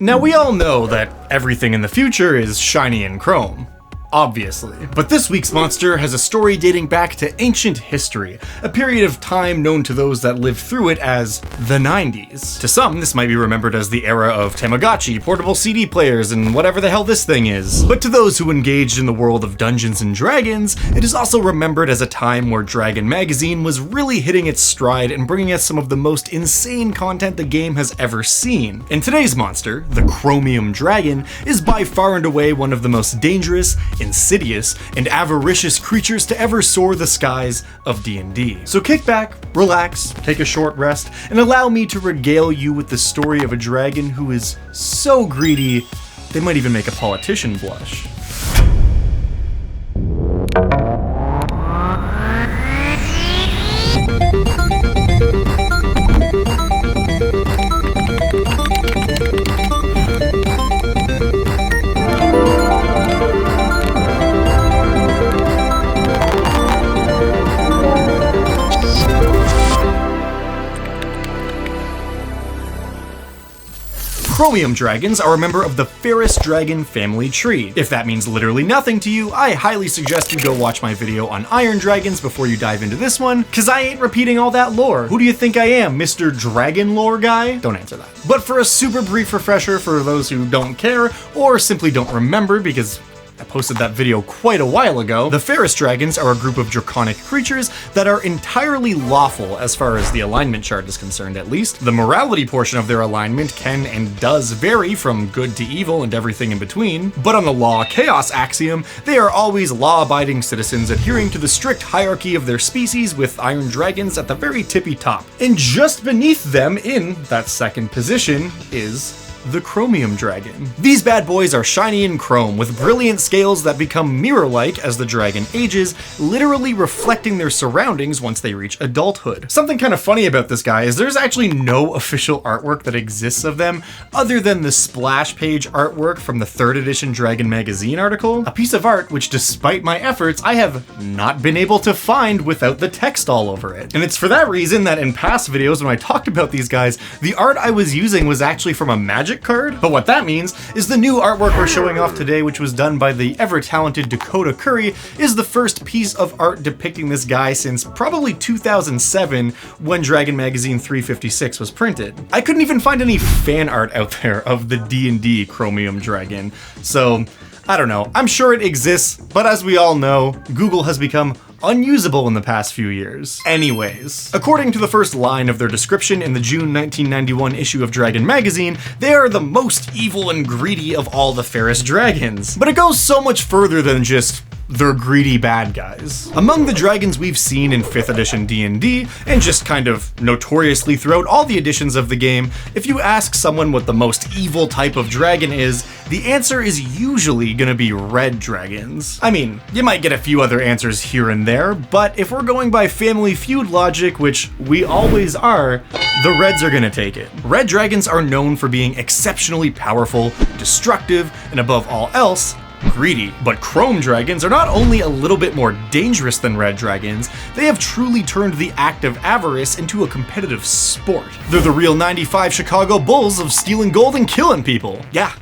Now we all know that everything in the future is shiny and chrome. Obviously. But this week's monster has a story dating back to ancient history, a period of time known to those that lived through it as the 90s. To some, this might be remembered as the era of Tamagotchi, portable CD players, and whatever the hell this thing is. But to those who engaged in the world of Dungeons and Dragons, it is also remembered as a time where Dragon Magazine was really hitting its stride and bringing us some of the most insane content the game has ever seen. And today's monster, the Chromium Dragon, is by far and away one of the most dangerous, insidious, and avaricious creatures to ever soar the skies of D&D. So kick back, relax, take a short rest, and allow me to regale you with the story of a dragon who is so greedy, they might even make a politician blush. Chromium dragons are a member of the ferrous dragon family tree. If that means literally nothing to you, I highly suggest you go watch my video on iron dragons before you dive into this one, cause I ain't repeating all that lore. Who do you think I am, Mr. Dragon Lore guy? Don't answer that. But for a super brief refresher for those who don't care, or simply don't remember because I posted that video quite a while ago, the ferrous dragons are a group of draconic creatures that are entirely lawful as far as the alignment chart is concerned at least. The morality portion of their alignment can and does vary from good to evil and everything in between, but on the law-chaos axiom, they are always law-abiding citizens adhering to the strict hierarchy of their species with iron dragons at the very tippy top. And just beneath them in that second position is the Chromium Dragon. These bad boys are shiny and chrome, with brilliant scales that become mirror-like as the dragon ages, literally reflecting their surroundings once they reach adulthood. Something kind of funny about this guy is there's actually no official artwork that exists of them, other than the splash page artwork from the 3rd edition Dragon Magazine article, a piece of art which, despite my efforts, I have not been able to find without the text all over it. And it's for that reason that in past videos when I talked about these guys, the art I was using was actually from a Magic card. But what that means is the new artwork we're showing off today, which was done by the ever-talented Dakota Curry, is the first piece of art depicting this guy since probably 2007 when Dragon Magazine 356 was printed. I couldn't even find any fan art out there of the D&D Chromium Dragon, so I don't know. I'm sure it exists, but as we all know, Google has become unusable in the past few years. Anyways, according to the first line of their description in the June 1991 issue of Dragon Magazine, they are the most evil and greedy of all the ferrous dragons. But it goes so much further than just they're greedy bad guys. Among the dragons we've seen in 5th edition D&D, and just kind of notoriously throughout all the editions of the game, if you ask someone what the most evil type of dragon is, the answer is usually gonna be red dragons. I mean, you might get a few other answers here and there, but if we're going by Family Feud logic, which we always are, the reds are gonna take it. Red dragons are known for being exceptionally powerful, destructive, and above all else, greedy. But chrome dragons are not only a little bit more dangerous than red dragons, they have truly turned the act of avarice into a competitive sport. They're the real 95 Chicago Bulls of stealing gold and killing people. Yeah,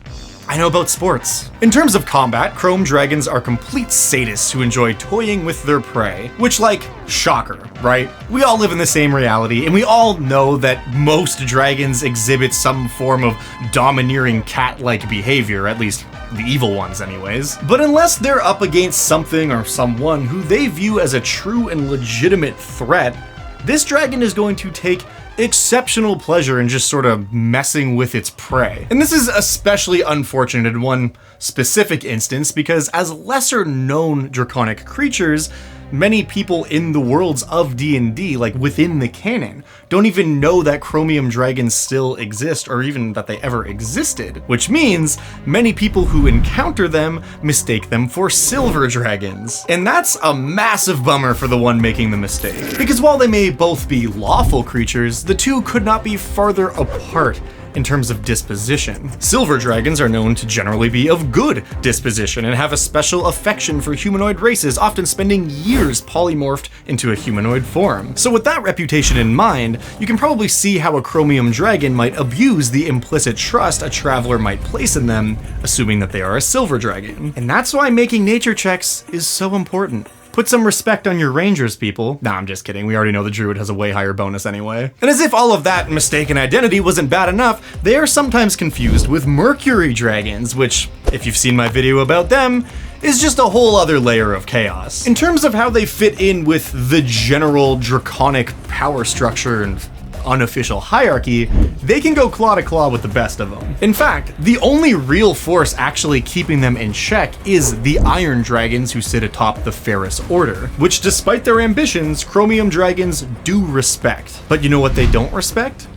I know about sports. In terms of combat, chrome dragons are complete sadists who enjoy toying with their prey, which, like, shocker, right? We all live in the same reality, and we all know that most dragons exhibit some form of domineering cat-like behavior, at least the evil ones anyways. But unless they're up against something or someone who they view as a true and legitimate threat, this dragon is going to take exceptional pleasure in just sort of messing with its prey. And this is especially unfortunate in one specific instance because as lesser known draconic creatures, many people in the worlds of D&D, like within the canon, don't even know that chromium dragons still exist or even that they ever existed, which means many people who encounter them mistake them for silver dragons. And that's a massive bummer for the one making the mistake, because while they may both be lawful creatures, the two could not be farther apart in terms of disposition. Silver dragons are known to generally be of good disposition and have a special affection for humanoid races, often spending years polymorphed into a humanoid form. So with that reputation in mind, you can probably see how a chromium dragon might abuse the implicit trust a traveler might place in them, assuming that they are a silver dragon. And that's why making nature checks is so important. Put some respect on your rangers, people. Nah, I'm just kidding. We already know the druid has a way higher bonus anyway. And as if all of that mistaken identity wasn't bad enough, they are sometimes confused with mercury dragons, which, if you've seen my video about them, is just a whole other layer of chaos. In terms of how they fit in with the general draconic power structure and unofficial hierarchy, they can go claw to claw with the best of them. In fact, the only real force actually keeping them in check is the iron dragons who sit atop the ferrous order, which despite their ambitions, chromium dragons do respect. But you know what they don't respect?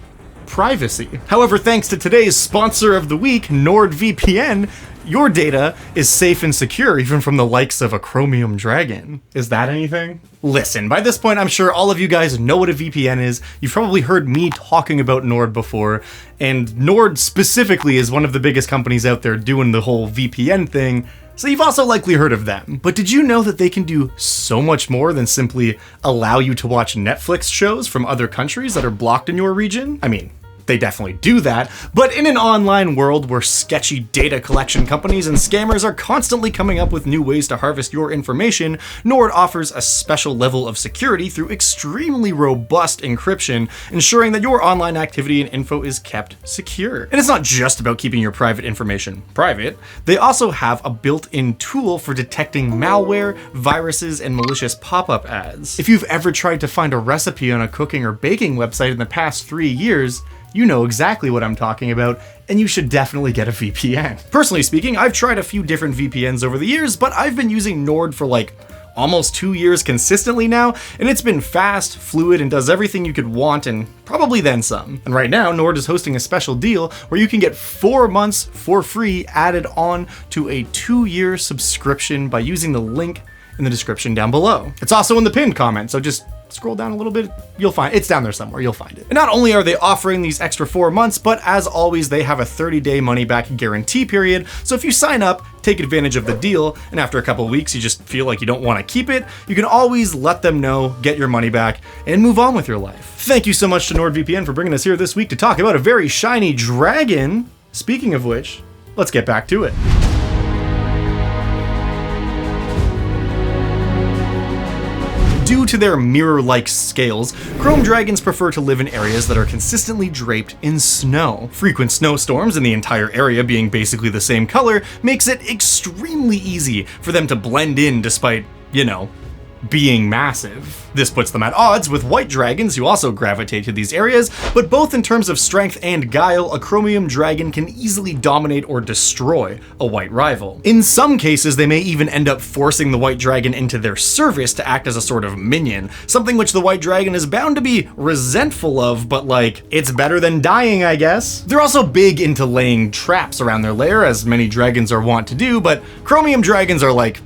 Privacy. However, thanks to today's sponsor of the week, NordVPN, your data is safe and secure even from the likes of a chromium dragon. Is that anything? Listen, by this point I'm sure all of you guys know what a VPN is. You've probably heard me talking about Nord before, and Nord specifically is one of the biggest companies out there doing the whole VPN thing, so you've also likely heard of them. But did you know that they can do so much more than simply allow you to watch Netflix shows from other countries that are blocked in your region? I mean, they definitely do that, but in an online world where sketchy data collection companies and scammers are constantly coming up with new ways to harvest your information, Nord offers a special level of security through extremely robust encryption, ensuring that your online activity and info is kept secure. And it's not just about keeping your private information private, they also have a built-in tool for detecting malware, viruses, and malicious pop-up ads. If you've ever tried to find a recipe on a cooking or baking website in the past 3 years, you know exactly what I'm talking about, and you should definitely get a VPN. Personally speaking, I've tried a few different VPNs over the years, but I've been using Nord for like almost 2 years consistently now, and it's been fast, fluid, and does everything you could want and probably then some. And right now, Nord is hosting a special deal where you can get 4 months for free added on to a 2-year subscription by using the link in the description down below. It's also in the pinned comment, so just scroll down a little bit, you'll find it's down there somewhere, you'll find it. And not only are they offering these extra 4 months, but as always, they have a 30-day money-back guarantee period. So if you sign up, take advantage of the deal, and after a couple weeks you just feel like you don't want to keep it, you can always let them know, get your money back, and move on with your life. Thank you so much to NordVPN for bringing us here this week to talk about a very shiny dragon. Speaking of which, let's get back to it. Due to their mirror-like scales, chrome dragons prefer to live in areas that are consistently draped in snow. Frequent snowstorms and the entire area being basically the same color makes it extremely easy for them to blend in despite, you know, being massive. This puts them at odds with white dragons who also gravitate to these areas, but both in terms of strength and guile, a chromium dragon can easily dominate or destroy a white rival. In some cases, they may even end up forcing the white dragon into their service to act as a sort of minion, something which the white dragon is bound to be resentful of, but like, it's better than dying, I guess. They're also big into laying traps around their lair, as many dragons are wont to do, but chromium dragons are like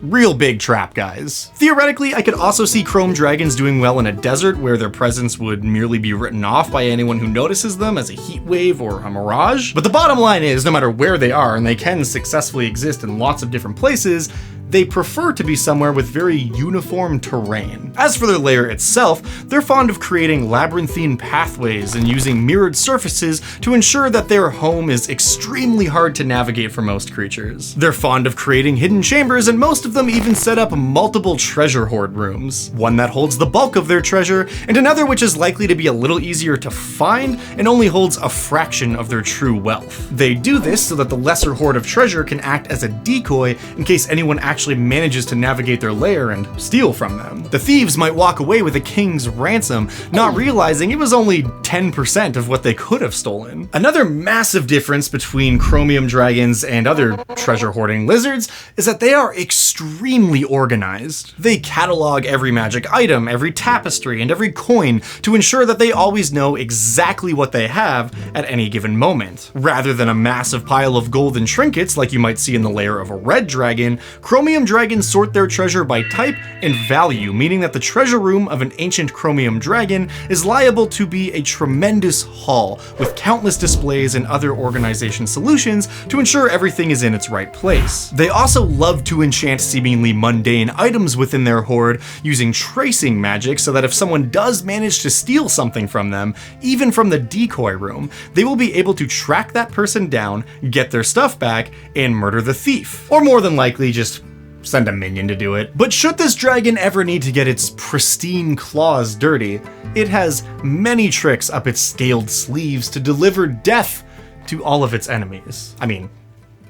real big trap guys. Theoretically, I could also see chrome dragons doing well in a desert where their presence would merely be written off by anyone who notices them as a heat wave or a mirage. But the bottom line is, no matter where they are, and they can successfully exist in lots of different places, they prefer to be somewhere with very uniform terrain. As for their lair itself, they're fond of creating labyrinthine pathways and using mirrored surfaces to ensure that their home is extremely hard to navigate for most creatures. They're fond of creating hidden chambers, and most of them even set up multiple treasure hoard rooms. One that holds the bulk of their treasure, and another which is likely to be a little easier to find and only holds a fraction of their true wealth. They do this so that the lesser hoard of treasure can act as a decoy in case anyone actually manages to navigate their lair and steal from them. The thieves might walk away with a king's ransom, not realizing it was only 10% of what they could have stolen. Another massive difference between chromium dragons and other treasure hoarding lizards is that they are extremely organized. They catalog every magic item, every tapestry, and every coin to ensure that they always know exactly what they have at any given moment. Rather than a massive pile of golden trinkets like you might see in the lair of a red dragon, chromium chromium dragons sort their treasure by type and value, meaning that the treasure room of an ancient chromium dragon is liable to be a tremendous haul with countless displays and other organization solutions to ensure everything is in its right place. They also love to enchant seemingly mundane items within their hoard using tracing magic, so that if someone does manage to steal something from them, even from the decoy room, they will be able to track that person down, get their stuff back, and murder the thief. Or more than likely, just send a minion to do it. But should this dragon ever need to get its pristine claws dirty, it has many tricks up its scaled sleeves to deliver death to all of its enemies. I mean,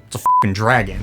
it's a f***ing dragon.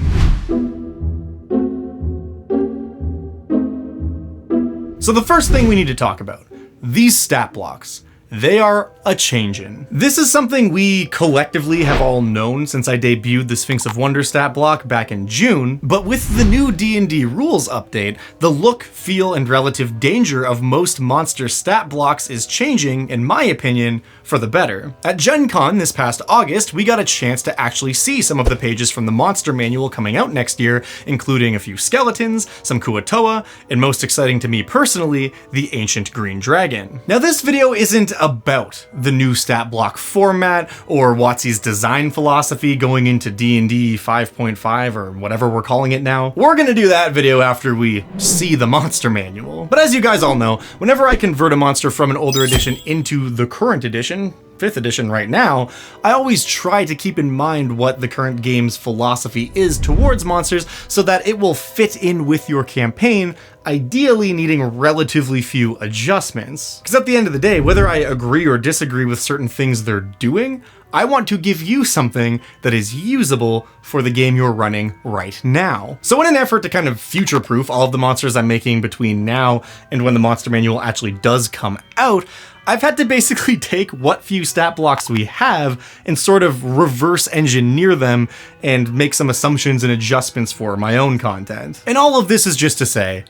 So the first thing we need to talk about, these stat blocks. They are a changin'. This is something we collectively have all known since I debuted the Sphinx of Wonder stat block back in June, but with the new D&D rules update, the look, feel, and relative danger of most monster stat blocks is changing, in my opinion, for the better. At Gen Con this past August, we got a chance to actually see some of the pages from the monster manual coming out next year, including a few skeletons, some Kuatoa, and most exciting to me personally, the ancient green dragon. Now this video isn't about the new stat block format or WotC's design philosophy going into D&D 5.5 or whatever we're calling it now. We're gonna do that video after we see the monster manual. But as you guys all know, whenever I convert a monster from an older edition into the current edition, 5th edition right now, I always try to keep in mind what the current game's philosophy is towards monsters so that it will fit in with your campaign, ideally needing relatively few adjustments. Because at the end of the day, whether I agree or disagree with certain things they're doing, I want to give you something that is usable for the game you're running right now. So in an effort to kind of future-proof all of the monsters I'm making between now and when the monster manual actually does come out, I've had to basically take what few stat blocks we have and sort of reverse engineer them and make some assumptions and adjustments for my own content. And all of this is just to say,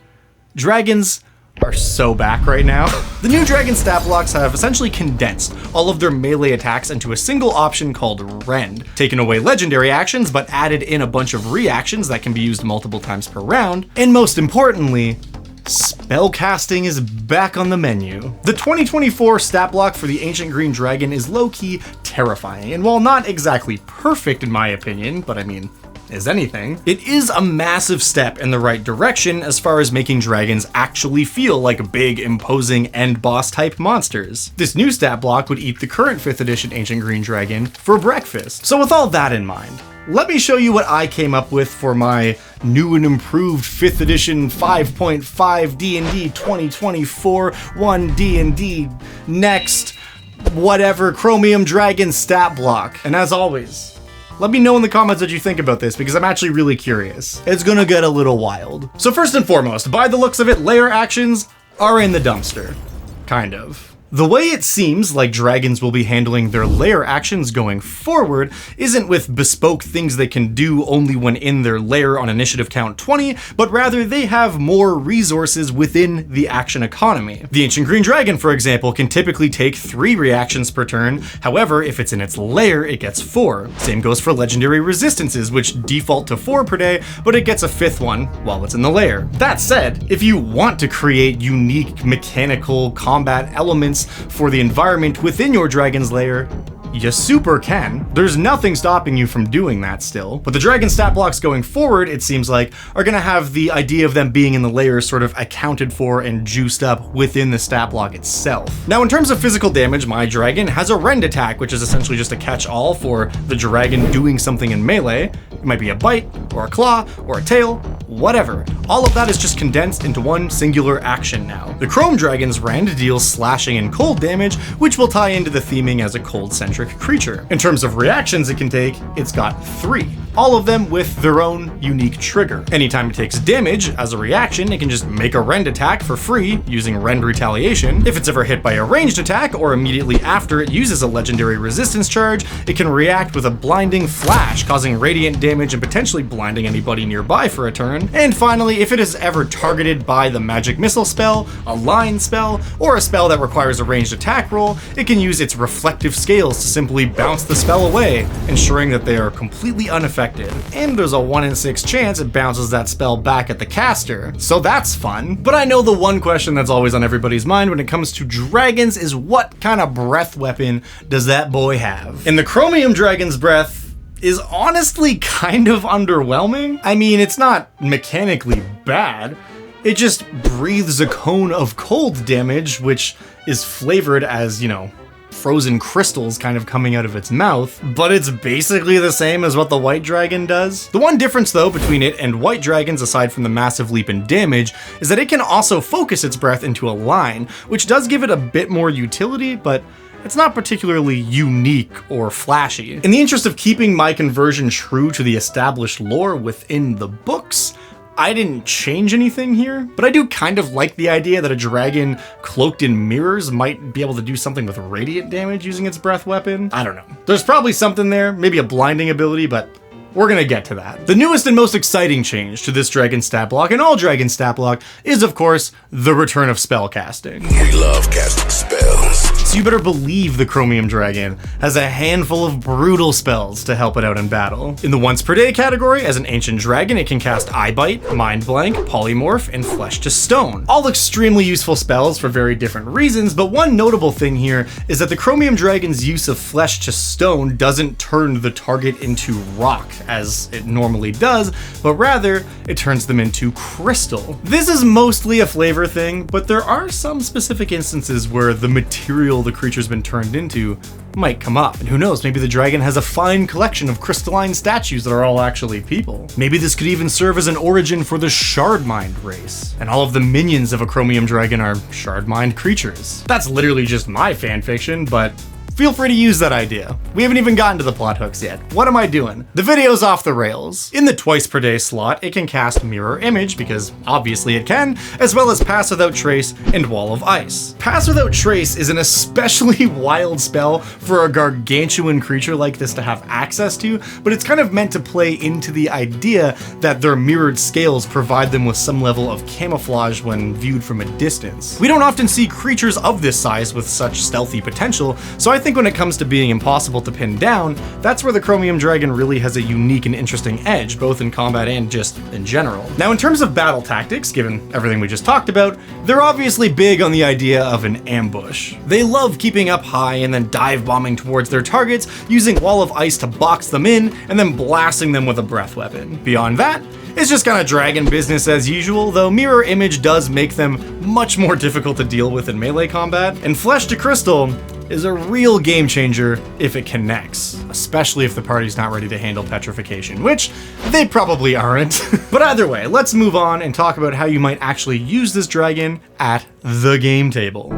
dragons are so back right now. The new dragon stat blocks have essentially condensed all of their melee attacks into a single option called Rend, taken away legendary actions but added in a bunch of reactions that can be used multiple times per round, and most importantly, spellcasting is back on the menu. The 2024 stat block for the Ancient Green Dragon is low-key terrifying, and while not exactly perfect in my opinion, but I mean, is anything, it is a massive step in the right direction as far as making dragons actually feel like big, imposing end boss type monsters. This new stat block would eat the current 5th edition Ancient Green Dragon for breakfast. So with all that in mind, let me show you what I came up with for my new and improved 5th edition 5.5 D&D 2024 1 D&D next whatever chromium dragon stat block. And as always, let me know in the comments what you think about this, because I'm actually really curious. It's gonna get a little wild. So first and foremost, by the looks of it, LAIR actions are in the dumpster. Kind of. The way it seems like dragons will be handling their LAIR actions going forward isn't with bespoke things they can do only when in their lair on initiative count 20, but rather they have more resources within the action economy. The Ancient Green Dragon, for example, can typically take 3 reactions per turn. However, if it's in its lair, it gets 4. Same goes for legendary resistances, which default to 4 per day, but it gets a 5th one while it's in the lair. That said, if you want to create unique mechanical combat elements for the environment within your dragon's lair, you super can. There's nothing stopping you from doing that still. But the dragon stat blocks going forward, it seems like, are gonna have the idea of them being in the lair sort of accounted for and juiced up within the stat block itself. Now in terms of physical damage, my dragon has a rend attack, which is essentially just a catch-all for the dragon doing something in melee. It might be a bite, or a claw, or a tail, whatever. All of that is just condensed into one singular action now. The Chrome Dragon's rend deals slashing and cold damage, which will tie into the theming as a cold-centric creature. In terms of reactions it can take, it's got 3, all of them with their own unique trigger. Anytime it takes damage as a reaction, it can just make a rend attack for free using rend retaliation. If it's ever hit by a ranged attack, or immediately after it uses a legendary resistance charge, it can react with a blinding flash, causing radiant damage and potentially blinding anybody nearby for a turn. And finally, if it is ever targeted by the magic missile spell, a line spell, or a spell that requires a ranged attack roll, it can use its reflective scales to simply bounce the spell away, ensuring that they are completely unaffected undetected. And there's a 1 in 6 chance it bounces that spell back at the caster, so that's fun. But I know the one question that's always on everybody's mind when it comes to dragons is what kind of breath weapon does that boy have? And the chromium dragon's breath is honestly kind of underwhelming. I mean, it's not mechanically bad. It just breathes a cone of cold damage, which is flavored as, frozen crystals kind of coming out of its mouth, but it's basically the same as what the white dragon does. The one difference though between it and white dragons, aside from the massive leap in damage, is that it can also focus its breath into a line, which does give it a bit more utility, but it's not particularly unique or flashy. In the interest of keeping my conversion true to the established lore within the books, I didn't change anything here, but I do kind of like the idea that a dragon cloaked in mirrors might be able to do something with radiant damage using its breath weapon. I don't know. There's probably something there, maybe a blinding ability, but we're gonna get to that. The newest and most exciting change to this dragon stat block and all dragon stat block is, of course, the return of spellcasting. We love casting spells. So you better believe the chromium dragon has a handful of brutal spells to help it out in battle. In the once per day category, as an ancient dragon, it can cast Eye Bite, Mind Blank, Polymorph, and Flesh to Stone. All extremely useful spells for very different reasons, but one notable thing here is that the chromium dragon's use of Flesh to Stone doesn't turn the target into rock, as it normally does, but rather it turns them into crystal. This is mostly a flavor thing, but there are some specific instances where the material the creature's been turned into might come up. And who knows, maybe the dragon has a fine collection of crystalline statues that are all actually people. Maybe this could even serve as an origin for the Shardmind race, and all of the minions of a chromium dragon are Shardmind creatures. That's literally just my fanfiction, but feel free to use that idea. We haven't even gotten to the plot hooks yet. What am I doing? The video's off the rails. In the twice per day slot, it can cast Mirror Image, because obviously it can, as well as Pass Without Trace and Wall of Ice. Pass Without Trace is an especially wild spell for a gargantuan creature like this to have access to, but it's kind of meant to play into the idea that their mirrored scales provide them with some level of camouflage when viewed from a distance. We don't often see creatures of this size with such stealthy potential, so I think when it comes to being impossible to pin down, that's where the chromium dragon really has a unique and interesting edge, both in combat and just in general. Now, in terms of battle tactics, given everything we just talked about, they're obviously big on the idea of an ambush. They love keeping up high and then dive bombing towards their targets, using Wall of Ice to box them in, and then blasting them with a breath weapon. Beyond that, it's just kind of dragon business as usual, though Mirror Image does make them much more difficult to deal with in melee combat, and Flesh to Crystal is a real game changer if it connects, especially if the party's not ready to handle petrification, which they probably aren't. But either way, let's move on and talk about how you might actually use this dragon at the game table.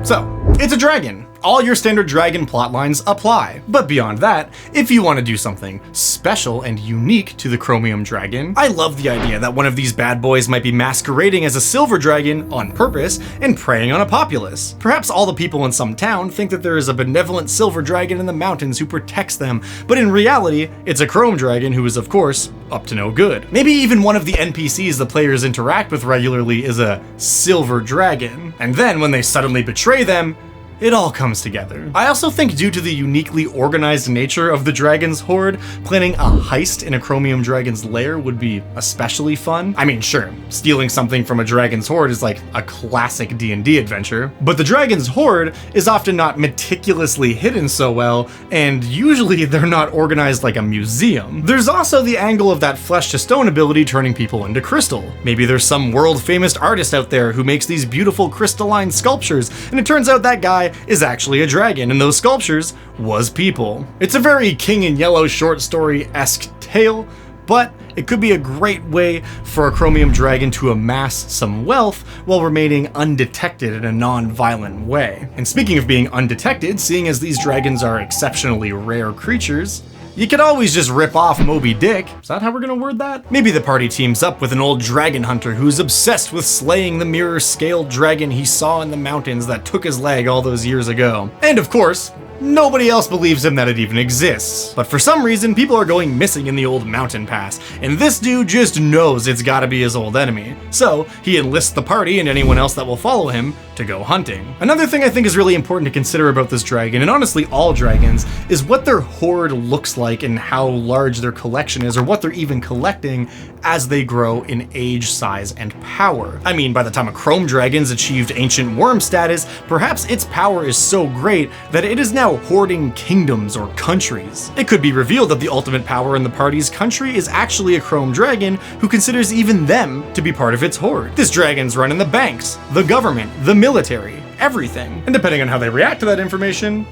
So, it's a dragon. All your standard dragon plotlines apply. But beyond that, if you want to do something special and unique to the chromium dragon, I love the idea that one of these bad boys might be masquerading as a silver dragon on purpose and preying on a populace. Perhaps all the people in some town think that there is a benevolent silver dragon in the mountains who protects them, but in reality, it's a chrome dragon who is, of course, up to no good. Maybe even one of the NPCs the players interact with regularly is a silver dragon, and then when they suddenly betray them, it all comes together. I also think due to the uniquely organized nature of the dragon's horde, planning a heist in a chromium dragon's lair would be especially fun. I mean, sure, stealing something from a dragon's horde is like a classic D&D adventure, but the dragon's horde is often not meticulously hidden so well, and usually they're not organized like a museum. There's also the angle of that Flesh to Stone ability turning people into crystal. Maybe there's some world-famous artist out there who makes these beautiful crystalline sculptures, and it turns out that guy is actually a dragon, and those sculptures was people. It's a very King in Yellow short story-esque tale, but it could be a great way for a chromium dragon to amass some wealth while remaining undetected in a non-violent way. And speaking of being undetected, seeing as these dragons are exceptionally rare creatures, you could always just rip off Moby Dick. Is that how we're gonna word that? Maybe the party teams up with an old dragon hunter who's obsessed with slaying the mirror-scaled dragon he saw in the mountains that took his leg all those years ago. And of course, Nobody else believes him that it even exists. But for some reason, people are going missing in the old mountain pass, and this dude just knows it's gotta be his old enemy. So he enlists the party and anyone else that will follow him to go hunting. Another thing I think is really important to consider about this dragon, and honestly all dragons, is what their horde looks like and how large their collection is, or what they're even collecting as they grow in age, size, and power. I mean, by the time a chrome dragon's achieved ancient worm status, perhaps its power is so great that it is now hoarding kingdoms or countries. It could be revealed that the ultimate power in the party's country is actually a chrome dragon who considers even them to be part of its horde. This dragon's running the banks, the government, the military, everything. And depending on how they react to that information,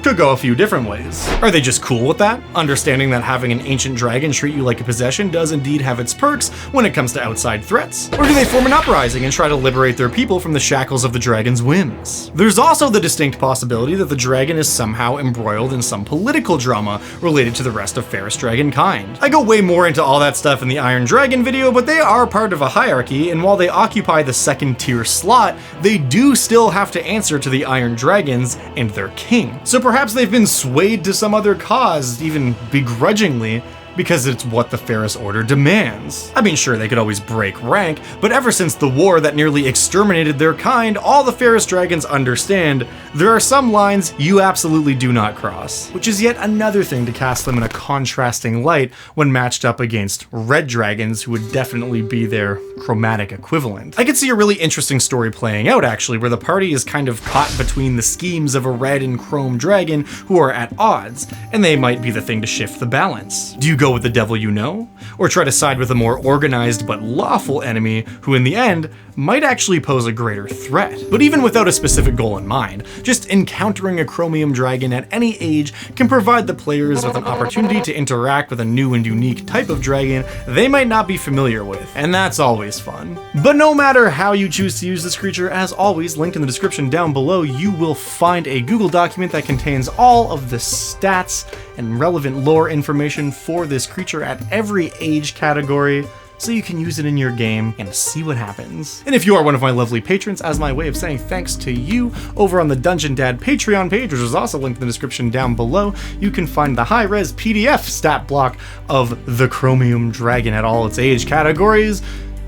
could go a few different ways. Are they just cool with that? Understanding that having an ancient dragon treat you like a possession does indeed have its perks when it comes to outside threats? Or do they form an uprising and try to liberate their people from the shackles of the dragon's whims? There's also the distinct possibility that the dragon is somehow embroiled in some political drama related to the rest of ferrous dragon kind. I go way more into all that stuff in the Iron Dragon video, but they are part of a hierarchy, and while they occupy the second tier slot, they do still have to answer to the Iron Dragons and their king. So perhaps they've been swayed to some other cause, even begrudgingly, because it's what the Ferrous Order demands. I mean, sure, they could always break rank, but ever since the war that nearly exterminated their kind, all the Ferrous Dragons understand there are some lines you absolutely do not cross, which is yet another thing to cast them in a contrasting light when matched up against red dragons, who would definitely be their chromatic equivalent. I could see a really interesting story playing out, actually, where the party is kind of caught between the schemes of a red and chrome dragon who are at odds, and they might be the thing to shift the balance. Do you go with the devil you know, or try to side with a more organized but lawful enemy who in the end might actually pose a greater threat? But even without a specific goal in mind, just encountering a chromium dragon at any age can provide the players with an opportunity to interact with a new and unique type of dragon they might not be familiar with, and that's always fun. But no matter how you choose to use this creature, as always, linked in the description down below, you will find a Google document that contains all of the stats and relevant lore information for this creature at every age category, so you can use it in your game and see what happens. And if you are one of my lovely patrons, as my way of saying thanks to you, over on the Dungeon Dad Patreon page, which is also linked in the description down below, you can find the high-res PDF stat block of the Chromium Dragon at all its age categories,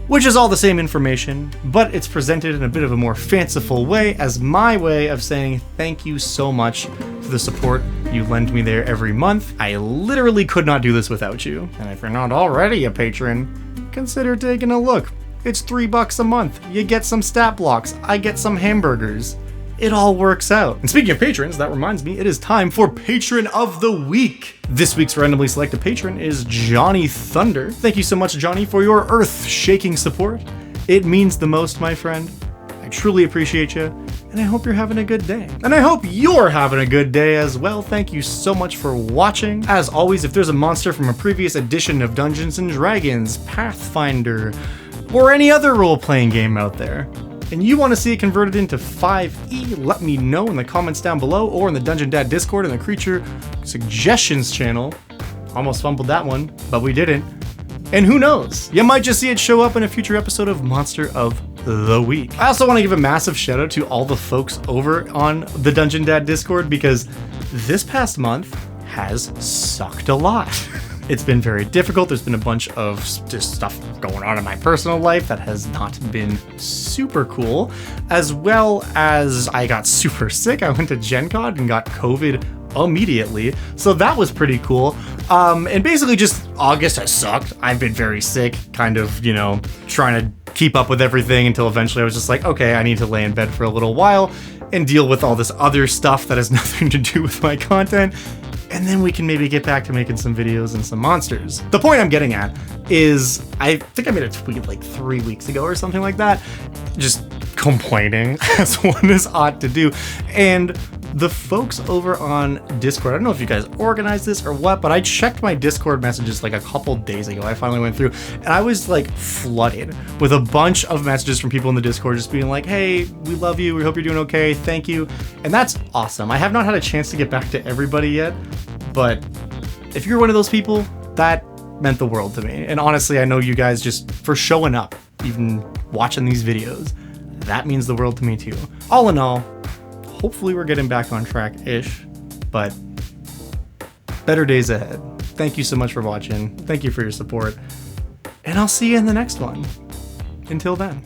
which is all the same information, but it's presented in a bit of a more fanciful way as my way of saying thank you so much for the support you lend me there every month. I literally could not do this without you. And if you're not already a patron, consider taking a look. It's $3 a month. You get some stat blocks. I get some hamburgers. It all works out. And speaking of patrons, that reminds me, it is time for Patron of the Week. This week's randomly selected patron is Johnny Thunder. Thank you so much, Johnny, for your earth-shaking support. It means the most, my friend. I truly appreciate you, and I hope you're having a good day. And I hope you're having a good day as well. Thank you so much for watching. As always, if there's a monster from a previous edition of Dungeons & Dragons, Pathfinder, or any other role-playing game out there, and you want to see it converted into 5e, let me know in the comments down below, or in the Dungeon Dad Discord and the Creature Suggestions channel. Almost fumbled that one, but we didn't. And who knows, you might just see it show up in a future episode of Monster of the Week. I also want to give a massive shout out to all the folks over on the Dungeon Dad Discord, because this past month has sucked a lot. It's been very difficult. There's been a bunch of just stuff going on in my personal life that has not been super cool, as well as I got super sick. I went to Gen Con and got COVID immediately, so that was pretty cool. And basically just August has sucked. I've been very sick, kind of, you know, trying to keep up with everything until eventually I was just like, okay, I need to lay in bed for a little while and deal with all this other stuff that has nothing to do with my content, and then we can maybe get back to making some videos and some monsters. The point I'm getting at is, I think I made a tweet like 3 weeks ago or something like that, just complaining, as one is ought to do. And the folks over on Discord, I don't know if you guys organized this or what, but I checked my Discord messages like a couple days ago. I finally went through, and I was like flooded with a bunch of messages from people in the Discord just being like, hey, we love you, we hope you're doing okay, thank you. And that's awesome. I have not had a chance to get back to everybody yet, but if you're one of those people, that meant the world to me. And honestly, I know you guys, just for showing up, even watching these videos, that means the world to me too. All in all, hopefully we're getting back on track-ish. but better days ahead. Thank you so much for watching. Thank you for your support. And I'll see you in the next one. Until then.